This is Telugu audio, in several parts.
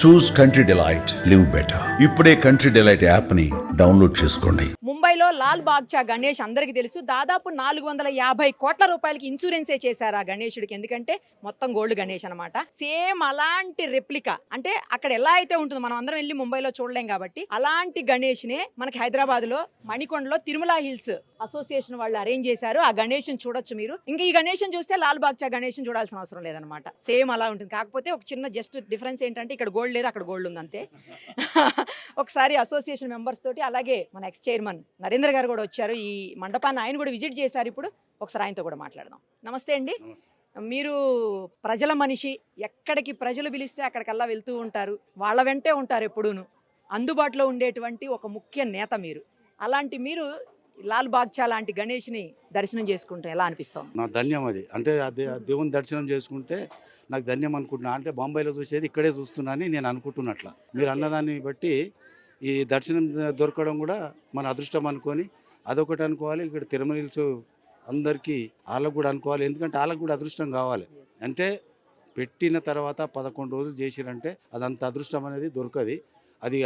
చూస్ కంట్రీ డిలైట్, లివ్ బెటర్. ఇప్పుడే కంట్రీ డిలైట్ యాప్ ని డౌన్లోడ్ చేసుకోండి. ముంబైలో లాల్ బాగ్చా గణేష్ అందరికి తెలుసు. దాదాపు 450 కోట్ల రూపాయలకి ఇన్సూరెన్సే చేశారు ఆ గణేషుడికి. ఎందుకంటే మొత్తం గోల్డ్ గణేష్ అనమాట. సేమ్ అలాంటి రెప్లికా, అంటే అక్కడ ఎలా అయితే ఉంటుందో మనం అందరం వెళ్ళి ముంబైలో చూడలేం కాబట్టి అలాంటి గణేష్ నే మనకి హైదరాబాద్ లో మణికొండలో తిరుమల హిల్స్ అసోసియేషన్ వాళ్ళు అరేంజ్ చేశారు. ఆ గణేష్ చూడొచ్చు మీరు. ఇంకా ఈ గణేష్ చూస్తే లాల్ బాగ్చా గణేష్ చూడాల్సిన అవసరం లేదనమాట. సేమ్ అలా ఉంటుంది. కాకపోతే ఒక చిన్న జస్ట్ డిఫరెన్స్ ఏంటంటే ఇక్కడ గోల్డ్ లేదు, అక్కడ గోల్డ్ ఉంది అంతే. ఒకసారి అసోసియేషన్ మెంబర్స్ తోటి, అలాగే మన ఎక్స్ చైర్మన్ నరేంద్ర గారు కూడా వచ్చారు ఈ మండపాన్ని. ఆయన కూడా విజిట్ చేశారు. ఇప్పుడు ఒకసారి ఆయనతో కూడా మాట్లాడదాం. నమస్తే అండి. మీరు ప్రజల మనిషి, ఎక్కడికి ప్రజలు పిలిస్తే అక్కడికల్లా వెళ్తూ ఉంటారు, వాళ్ళ వెంటే ఉంటారు ఎప్పుడూను. అందుబాటులో ఉండేటువంటి ఒక ముఖ్య నేత మీరు. అలాంటి మీరు లాల్ బాగ్చా లాంటి గణేష్ని దర్శనం చేసుకుంటే ఎలా అనిపిస్తుంది? నా ధన్యం అది. అంటే దేవుని దర్శనం చేసుకుంటే నాకు ధన్యం అనుకుంటున్నా. అంటే బొంబాయిలో చూసేది ఇక్కడే చూస్తున్నానని నేను అనుకుంటున్నట్ల. మీరు అన్నదాన్ని బట్టి ఈ దర్శనం దొరకడం కూడా మన అదృష్టం అనుకొని అదొకటి అనుకోవాలి. ఇక్కడ తిరుమల హిల్స్ అందరికీ వాళ్ళకు కూడా అనుకోవాలి. ఎందుకంటే వాళ్ళకు కూడా అదృష్టం కావాలి. అంటే పెట్టిన తర్వాత 11 రోజులు చేసిరంటే అదంత అదృష్టం అనేది దొరకది. అది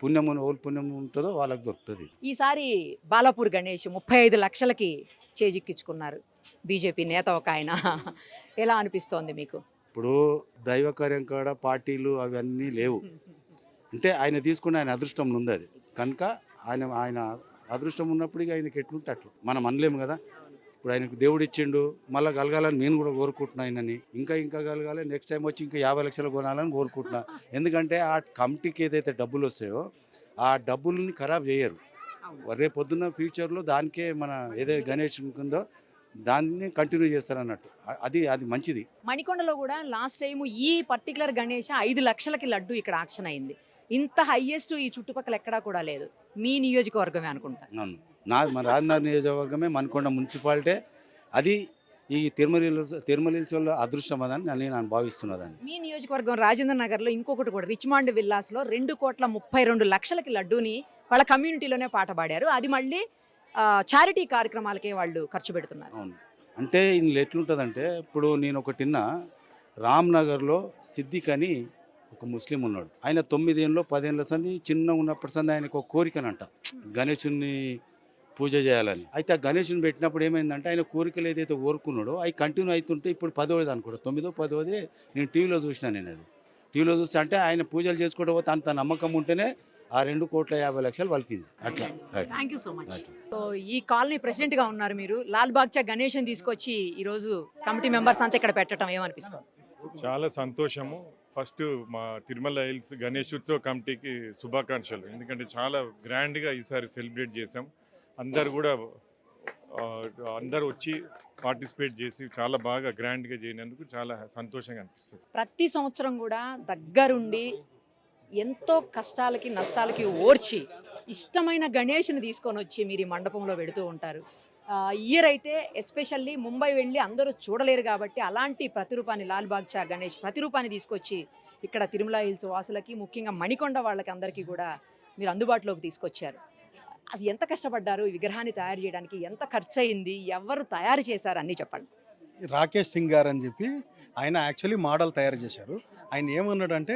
పుణ్యం, ఓల్ పుణ్యం ఉంటుందో వాళ్ళకి దొరుకుతుంది. ఈసారి బాలాపూర్ గణేష్ 35 లక్షలకి చేజిక్కించుకున్నారు బీజేపీ నేత ఒక ఆయన. ఎలా అనిపిస్తోంది మీకు? ఇప్పుడు దైవ కార్యం కాడ పార్టీలు అవన్నీ లేవు. అంటే ఆయన తీసుకున్న ఆయన అదృష్టం ఉంది అది కనుక ఆయన అదృష్టం ఉన్నప్పుడు ఆయనకి ఎట్లుంటే అట్లా మనం అనలేము కదా. ఇప్పుడు ఆయనకు దేవుడు ఇచ్చిండు, మళ్ళీ కలగాలని నేను కూడా కోరుకుంటున్నా. ఆయనని ఇంకా కలగాలి, నెక్స్ట్ టైం వచ్చి ఇంకా 50 లక్షలు కొనాలని కోరుకుంటున్నా. ఎందుకంటే ఆ కమిటీకి ఏదైతే డబ్బులు వస్తాయో ఆ డబ్బులని ఖరాబ్ చేయరు. రేపు పొద్దున్న ఫ్యూచర్లో దానికే మన ఏదైతే గణేష్ ఉంటుందో దాన్ని కంటిన్యూ చేస్తారన్నట్టు. అది మంచిది. మణికొండలో కూడా లాస్ట్ టైం ఈ పర్టికులర్ గణేష్ 5 లక్షలకి లడ్డు ఇక్కడ ఆక్షన్ అయింది. ఇంత హైయెస్ట్ ఈ చుట్టుపక్కల ఎక్కడా కూడా లేదు. మీ నియోజకవర్గమే అనుకుంటా. మన రాజనగర్ నియోజకవర్గమే, మణికొండ మున్సిపాలిటీ. అది ఈ తిరుమల హిల్స్ అదృష్టం అదని నేను భావిస్తున్నదాన్ని. మీ నియోజకవర్గం రాజేంద్ర నగర్లో ఇంకొకటి కూడా రిచ్మాండ్ విల్లాస్లో 2,32 లక్షలకి లడ్డూని వాళ్ళ కమ్యూనిటీలోనే పాట పాడారు. అది మళ్ళీ చారిటీ కార్యక్రమాలకే వాళ్ళు ఖర్చు పెడుతున్నారు. అవును. అంటే ఇందులో ఎట్లుంటుందంటే, ఇప్పుడు నేను ఒకటిన్నా, రామ్నగర్లో సిద్దిక్ అని ఒక ముస్లిం ఉన్నాడు. ఆయన 9 ఏళ్ళు 10 ఏళ్ళ సంది చిన్న ఉన్నప్పటి సంది ఆయనకు ఒక కోరికనంట గణేశుని పూజ చేయాలని. అయితే ఆ గణేశుని పెట్టినప్పుడు ఏమైందంటే ఆయన కోరికలు ఏదైతే కోరుకున్నాడో అవి కంటిన్యూ అవుతుంటే ఇప్పుడు 10వది అనుకోడు, 9వ 10వది నేను టీవీలో చూసినా. నేను అది టీవీలో చూస్తే అంటే ఆయన పూజలు చేసుకోవడం పోతే అంత నమ్మకం ఉంటేనే ఆ 2,50,00,000 వలికింది. అట్లా. Thank you so much. So ఈ కాలనీ ప్రెసిడెంట్ గా ఉన్నారు మీరు. లాల్ బాగ్చా గణేష్ని తీసుకొచ్చి ఈ రోజు కమిటీ మెంబర్స్ అంతా ఇక్కడ పెట్టడం ఏమనిపిస్తుంది? చాలా సంతోషము. ఫస్ట్ మా తిరుమల హిల్స్ గణేశోత్సవ కమిటీకి శుభాకాంక్షలు. ఎందుకంటే చాలా గ్రాండ్గా ఈసారి సెలబ్రేట్ చేసాం. అందరూ వచ్చి పార్టిసిపేట్ చేసి చాలా బాగా గ్రాండ్గా చేయనందుకు చాలా సంతోషంగా అనిపిస్తుంది. ప్రతి సంవత్సరం కూడా దగ్గరుండి ఎంతో కష్టాలకి నష్టాలకి ఓర్చి ఇష్టమైన గణేష్ని తీసుకొని వచ్చి మీరు ఈ మండపంలో పెడుతూ ఉంటారు. ఇయర్ అయితే ఎస్పెషల్లీ ముంబై వెళ్ళి అందరూ చూడలేరు కాబట్టి అలాంటి ప్రతిరూపాన్ని లాల్ బాగ్చా గణేష్ ప్రతిరూపాన్ని తీసుకొచ్చి ఇక్కడ తిరుమల హిల్స్ వాసులకి, ముఖ్యంగా మణికొండ వాళ్ళకి అందరికీ కూడా మీరు అందుబాటులోకి తీసుకొచ్చారు. అది ఎంత కష్టపడ్డారు ఈ విగ్రహాన్ని తయారు చేయడానికి? ఎంత ఖర్చు అయింది? ఎవరు తయారు చేశారు? అన్నీ చెప్పండి. రాకేష్ సింగ్ గారు అని చెప్పి ఆయన యాక్చువల్లీ మోడల్ తయారు చేశారు. ఆయన ఏమన్నాడంటే,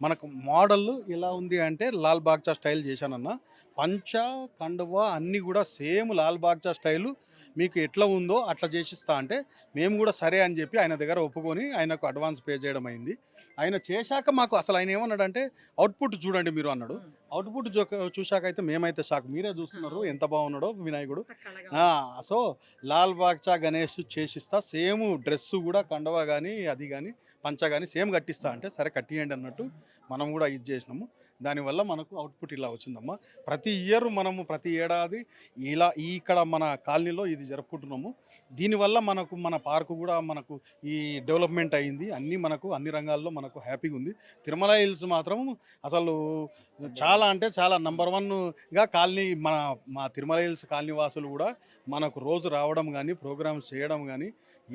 మనకు మోడల్ ఎలా ఉంది అంటే లాల్ బాగ్చా స్టైల్ చేశానన్న, పంచ కండువా అన్నీ కూడా సేమ్ లాల్ బాగ్చా స్టైలు మీకు ఎట్లా ఉందో అట్లా చేసిస్తా అంటే మేము కూడా సరే అని చెప్పి ఆయన దగ్గర ఒప్పుకొని ఆయనకు అడ్వాన్స్ పే చేయడం అయింది. ఆయన చేశాక మాకు అసలు ఆయన ఏమన్నాడంటే, అవుట్పుట్ చూడండి మీరు అన్నాడు. అవుట్పుట్ చూశాక అయితే మేమైతే షాక్. మీరే చూస్తున్నారు ఎంత బాగున్నాడో వినాయకుడు. సో లాల్ బాగ్చా గణేష్ చేసిస్తా, సేమ్ డ్రెస్సు కూడా కండవా కానీ అది కానీ పంచ కానీ సేమ్ కట్టిస్తా అంటే సరే కట్టియండి అన్నట్టు మనం కూడా ఇది చేసినాము. దానివల్ల మనకు అవుట్పుట్ ఇలా వచ్చిందమ్మా. ప్రతి ఇయర్ మనము ప్రతి ఏడాది ఇలా ఇక్కడ మన కాలనీలో ఇది జరుపుకుంటున్నాము. దీనివల్ల మనకు మన పార్కు కూడా మనకు ఈ డెవలప్మెంట్ అయింది. అన్ని రంగాల్లో మనకు హ్యాపీగా ఉంది. తిరుమల హిల్స్ మాత్రం అసలు చాలా అంటే చాలా నంబర్ 1గా కాలనీ మా తిరుమల హిల్స్ కాలనీ వాసులు కూడా మనకు రోజు రావడం కానీ ప్రోగ్రామ్స్ చేయడం కానీ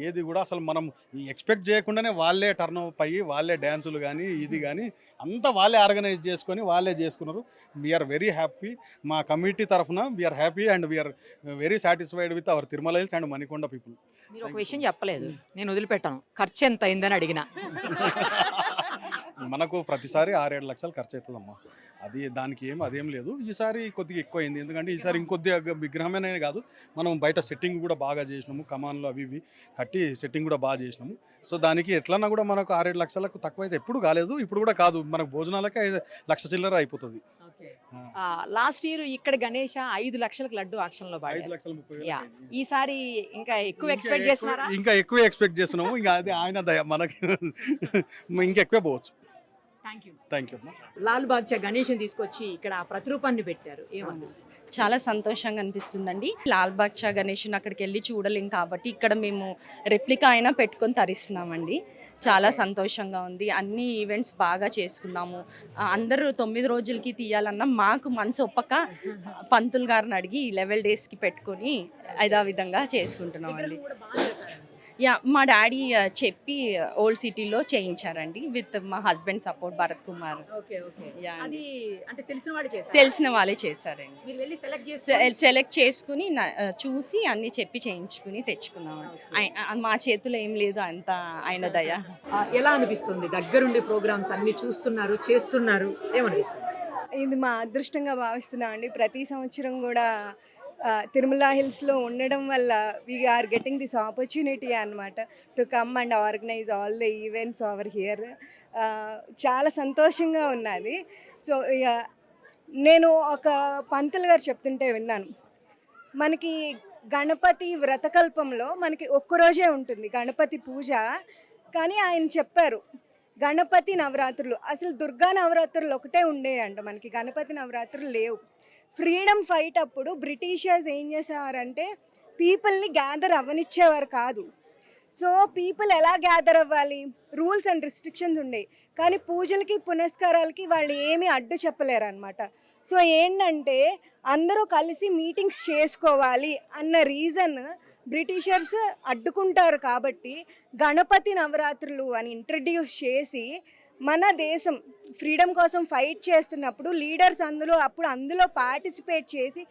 ఏది కూడా అసలు మనం ఎక్స్పెక్ట్ చేయకుండానే వాళ్ళే టర్న్ అప్ అయ్యి వాళ్ళే డ్యాన్సులు కానీ ఇది కానీ అంతా వాళ్ళే ఆర్గనైజ్ చేసుకొని వాళ్ళే చేసుకున్నారు. We are very happy. మా కమిటీ తరఫున we are happy and we are very satisfied with our Tirumala Hills and Manikonda people. మీరు ఒక విషయం చెప్పలేదు, నేను వదిలిపెట్టాను. ఖర్చు ఎంత అయిందని అడిగిన. మనకు ప్రతిసారి 6-7 లక్షలు ఖర్చు అవుతుందమ్మా. అది దానికి అదేం లేదు. ఈసారి కొద్దిగా ఎక్కువ అయింది. ఎందుకంటే ఈసారి ఇంకొద్దిగా విగ్రహమేనే కాదు, మనం బయట సెట్టింగ్ కూడా బాగా చేసినాము. కమాన్లు అవి ఇవి కట్టి సెట్టింగ్ కూడా బాగా చేసినాము. సో దానికి ఎట్లన్నా కూడా మనకు 6-7 లక్షలకు తక్కువ అయితే ఎప్పుడు కాలేదు, ఇప్పుడు కూడా కాదు. మనకు భోజనాలకే 1,00,000 చిల్లర అయిపోతుంది. లాస్ట్ ఇయర్ ఇక్కడ గణేష 5 లక్షలకు లడ్డు ఆక్షన్లో పడారు. 5,30,000 యా, ఈసారి ఇంకా ఎక్కువ ఎక్స్పెక్ట్ చేస్తున్నారా? ఇంకా ఎక్కువ ఎక్స్పెక్ట్ చేస్తున్నాము. ఇంకా అది ఆయన దయ, మనకి ఇంకెక్కువే పోవచ్చు. Thank you. లాల్ బాగ్చా గణేష్ని తీసుకొచ్చి ఇక్కడ ప్రతిరూపాన్ని పెట్టారు, ఏమనిపిస్తుంది? చాలా సంతోషంగా అనిపిస్తుందండి. లాల్ బాగ్చా గణేష్ని అక్కడికి వెళ్ళి చూడలేం కాబట్టి ఇక్కడ మేము రెప్లికా అయినా పెట్టుకొని తరిస్తున్నామండి. చాలా సంతోషంగా ఉంది. అన్ని ఈవెంట్స్ బాగా చేసుకున్నాము. అందరూ 9 రోజులకి తీయాలన్నా మాకు మనసు ఒప్పక పంతులు గారిని అడిగి 11 డేస్కి పెట్టుకొని యథావిధంగా చేసుకుంటున్నామండి. యా, మా డాడీ చెప్పి ఓల్డ్ సిటీలో చేయించారండి విత్ మా husband support Bharat Kumar. Yeah, అది అంటే తెలిసిన వాడు చేశారు, తెలిసిన వాళ్ళే చేశారండి. మీరు వెళ్ళి సెలెక్ట్ సెలెక్ట్ చేసుకుని చూసి అన్ని చెప్పి చేయించుకుని తెచ్చుకున్నాం. మా చేతిలో ఏం లేదు, అంత ఆయన దయ. ఎలా అనిపిస్తుంది? దగ్గరుండి ప్రోగ్రామ్స్ అన్ని చూస్తున్నారు, చేస్తున్నారు, ఏమనిపిస్తుంది? ఇది మా అదృష్టంగా భావిస్తున్నామండి. ప్రతి సంవత్సరం కూడా తిరుమల హిల్స్లో ఉండడం వల్ల వీఆర్ గెటింగ్ దిస్ ఆపర్చునిటీ అనమాట to come and organise all the events over here. చాలా సంతోషంగా ఉన్నది. సో నేను ఒక పంతులు గారు చెప్తుంటే విన్నాను, మనకి గణపతి వ్రతకల్పంలో మనకి ఒక్కరోజే ఉంటుంది గణపతి పూజ. కానీ ఆయన చెప్పారు గణపతి నవరాత్రులు, అసలు దుర్గా నవరాత్రులు ఒకటే ఉండేయంట, మనకి గణపతి నవరాత్రులు లేవు. ఫ్రీడమ్ ఫైట్ అప్పుడు బ్రిటిషర్స్ ఏం చేసేవారంటే పీపుల్ని గ్యాదర్ అవ్వనిచ్చేవారు కాదు. సో పీపుల్ ఎలా గ్యాదర్ అవ్వాలి, రూల్స్ అండ్ రిస్ట్రిక్షన్స్ ఉండేవి. కానీ పూజలకి పునస్కారాలకి వాళ్ళు ఏమీ అడ్డు చెప్పలేరు అనమాట. సో ఏంటంటే అందరూ కలిసి మీటింగ్స్ చేసుకోవాలి అన్న రీజన్ బ్రిటిషర్స్ అడ్డుకుంటారు. కాబట్టి గణపతి నవరాత్రులు అని ఇంట్రడ్యూస్ చేసి మన దేశం ఫ్రీడమ్ కోసం ఫైట్ చేస్తున్నప్పుడు లీడర్స్ అందులో పార్టిసిపేట్ చేసి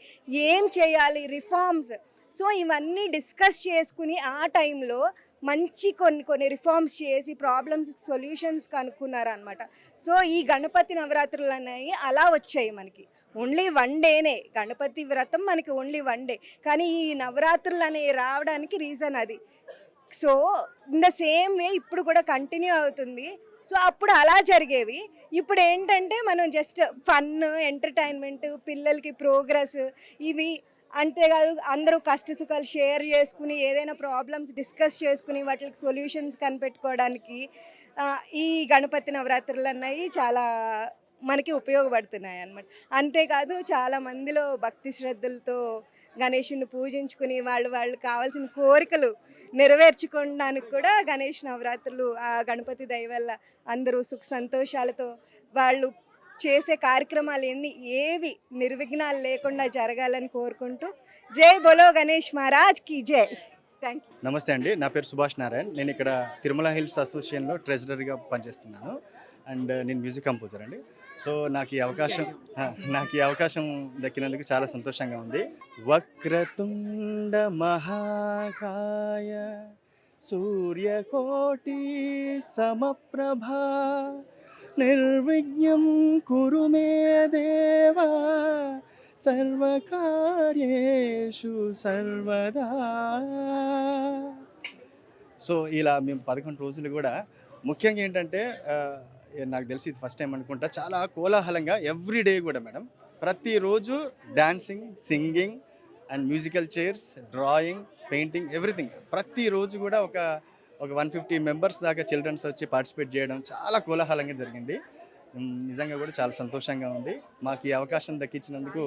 ఏం చేయాలి, రిఫార్మ్స్, సో ఇవన్నీ డిస్కస్ చేసుకుని ఆ టైంలో మంచి కొన్ని రిఫార్మ్స్ చేసి ప్రాబ్లమ్స్ సొల్యూషన్స్ కనుక్కున్నారనమాట. సో ఈ గణపతి నవరాత్రులు అనేవి అలా వచ్చాయి. మనకి ఓన్లీ 1 డేనే గణపతి వ్రతం, మనకి ఓన్లీ 1 డే. కానీ ఈ నవరాత్రులు అనేవి రావడానికి రీజన్ అది. So in the same way ఇప్పుడు కూడా కంటిన్యూ అవుతుంది. సో అప్పుడు అలా జరిగేవి. ఇప్పుడు ఏంటంటే మనం జస్ట్ ఫన్, ఎంటర్టైన్మెంట్, పిల్లలకి ప్రోగ్రెస్, ఇవి అంతేకాదు అందరూ కష్టసుఖాలు షేర్ చేసుకుని ఏదైనా ప్రాబ్లమ్స్ డిస్కస్ చేసుకుని వాటికి సొల్యూషన్స్ కనిపెట్టుకోవడానికి ఈ గణపతి నవరాత్రులు అన్నవి చాలా మనకి ఉపయోగపడుతున్నాయి అన్నమాట. అంతేకాదు చాలా మందిలో భక్తి శ్రద్ధలతో గణేషుని పూజించుకుని వాళ్ళు కావాల్సిన కోరికలు నెరవేర్చుకోవడానికి కూడా గణేష్ నవరాత్రులు ఆ గణపతి దయ వల్ల అందరూ సుఖ సంతోషాలతో వాళ్ళు చేసే కార్యక్రమాలు ఏవి నిర్విఘ్నాలు లేకుండా జరగాలని కోరుకుంటూ జై బోలో గణేష్ మహారాజ్ కి జై. Thank you. నమస్తే అండి, నా పేరు సుభాష్ నారాయణ్. నేను ఇక్కడ తిరుమల హిల్స్ అసోసియేషన్లో ట్రెజరర్గా పనిచేస్తున్నాను అండ్ నేను మ్యూజిక్ కంపోజర్ అండి. సో నాకు ఈ అవకాశం దక్కినందుకు చాలా సంతోషంగా ఉంది. వక్రతుండ మహాకాయ సూర్యకోటి సమప్రభా నిర్విఘ్నం కురు మే దేవా సర్వకార్యేషు సర్వదా. సో ఇలా మేము 11 రోజులు కూడా ముఖ్యంగా ఏంటంటే నాకు తెలిసి ఇది ఫస్ట్ టైం అనుకుంటా, చాలా కోలాహలంగా ఎవ్రీడే కూడా మేడం ప్రతిరోజు dancing, singing and musical chairs, drawing, painting, everything. ప్రతిరోజు కూడా ఒక 150 మెంబర్స్ దాకా చిల్డ్రన్స్ వచ్చి పార్టిసిపేట్ చేయడం చాలా కోలాహలంగా జరిగింది. నిజంగా కూడా చాలా సంతోషంగా ఉంది. మాకు ఈ అవకాశం దక్కించినందుకు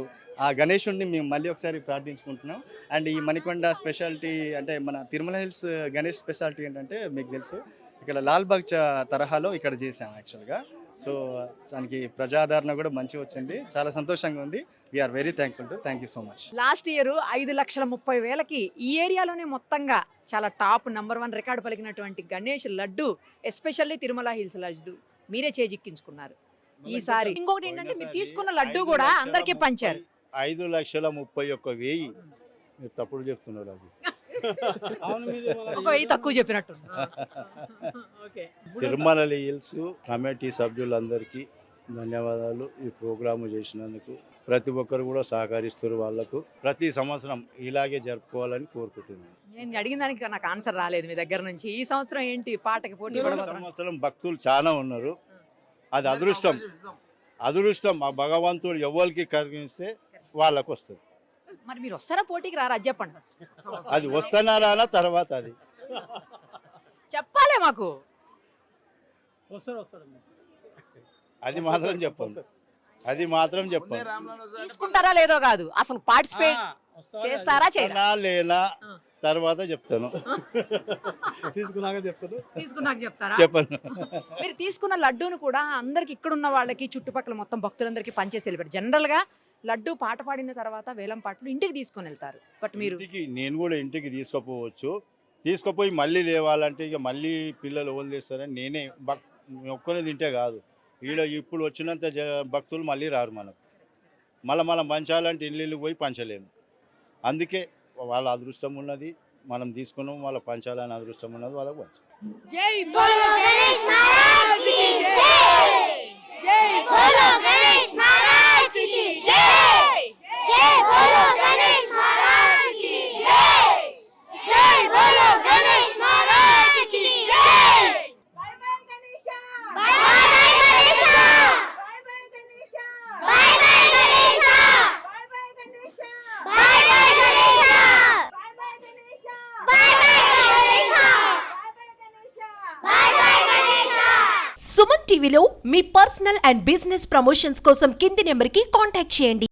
ఆ గణేశుడిని మేము మళ్ళీ ఒకసారి ప్రార్థించుకుంటున్నాం. అండ్ ఈ మణికొండ స్పెషాలిటీ అంటే మన తిరుమల హిల్స్ గణేష్ స్పెషాలిటీ ఏంటంటే మీకు తెలుసు, ఇక్కడ లాల్ బాగ్చా తరహాలో ఇక్కడ చేసాం యాక్చువల్గా. సో దానికి ప్రజాదరణ కూడా మంచిగా వచ్చింది, చాలా సంతోషంగా ఉంది. We are very thank you so much. Last year 5,30,000 ఈ ఏరియాలోనే మొత్తంగా చాలా టాప్ నంబర్ 1 రికార్డు పలికినటువంటి గణేష్ లడ్డు, ఎస్పెషల్లీ తిరుమల హిల్స్ లడ్డు మీరే చేజిక్కించుకున్నారు ఈసారి. ఇంకొకటి ఏంటంటే మీరు తీసుకున్న లడ్డు కూడా అందరికీ పంచారు. 5,31,000 మీరు తప్పుడు చెప్తున్నారు. అది ఒక 1000 తక్కువ చెప్పినట్టు. ఓకే. తిరుమల హిల్స్ కమిటీ సభ్యులందరికీ ధన్యవాదాలు. ఈ ప్రోగ్రాము చేసినందుకు ప్రతి ఒక్కరు కూడా సహకరిస్తారు. వాళ్ళకు ప్రతి సంవత్సరం ఇలాగే జరుపుకోవాలని కోరుకుంటున్నాను. నేను అడిగిన దానికి నాకు ఆన్సర్ రాలేదు మీ దగ్గర నుంచి. ఈ సంవత్సరం ఏంటి పాటకి పోటీ ఈ పడబోతున్నారు? సంవత్సరం భక్తులు చాలా ఉన్నారు. అది అదృష్టం ఆ భగవంతుడు ఎవరికి కలిగిస్తే వాళ్ళకు వస్తుంది. మరి మీరు వస్తారా పోటీకి రారా అది చెప్పండి. అది వస్తున్నారా తర్వాత అది చెప్పాలే మాకు. అది మాత్రం చెప్పండి. అది మాత్రం చెప్పండి. తీసుకుంటారా లేదో కాదు, అసలు పార్టిసిపేట్ చేస్తారా చేయరా? వస్తానా లేనా తర్వాత చెప్తాను. తీసుకున్నాక చెప్తాను. తీసుకున్నాక చెప్తారా? చెప్పను. మీరు తీసుకున్న లడ్డూను కూడా అందరికి ఇక్కడ ఉన్న వాళ్ళకి చుట్టుపక్కల మొత్తం భక్తులందరికీ పంచేసి వెళ్ళిపోయారు. జనరల్ గా లడ్డు పాట పాడిన తర్వాత వేలం పాటలు ఇంటికి తీసుకొని వెళ్తారు. బట్ మీరు నేను కూడా ఇంటికి తీసుకుపోవచ్చు. తీసుకుపోయి మళ్ళీ తేవాలంటే ఇక మళ్ళీ పిల్లలు ఎవరు తెస్తారని నేనే ఒక్కనే తింటే కాదు. ఇప్పుడు వచ్చినంత భక్తులు మళ్ళీ రారు మనకు. మనం పంచాలంటే ఇల్లు పోయి పంచలేము. అందుకే వాళ్ళ అదృష్టం ఉన్నది, మనం తీసుకున్నాం. వాళ్ళ పంచాలని అదృష్టం ఉన్నది, వాళ్ళకు పంచాలి. జై బోలో గణేష్ మహారాజ్ కి జై. జై బోలో గణేష్ మహారాజ్ కి జై. జై బోలో గణేష్ మహారాజ్ కి జై. జై బోలో గణేష్ మహారాజ్ కి జై. By by Ganesha. By by Ganesha. By by Ganesha. By by Ganesha. By by Ganesha. By by Ganesha. By by Ganesha. By by Ganesha. By by Ganesha. Suman టీవీలో మీ పర్సనల్ అండ్ బిజినెస్ ప్రమోషన్స్ కోసం కింది నెంబర్కి కాంటాక్ట్ చేయండి.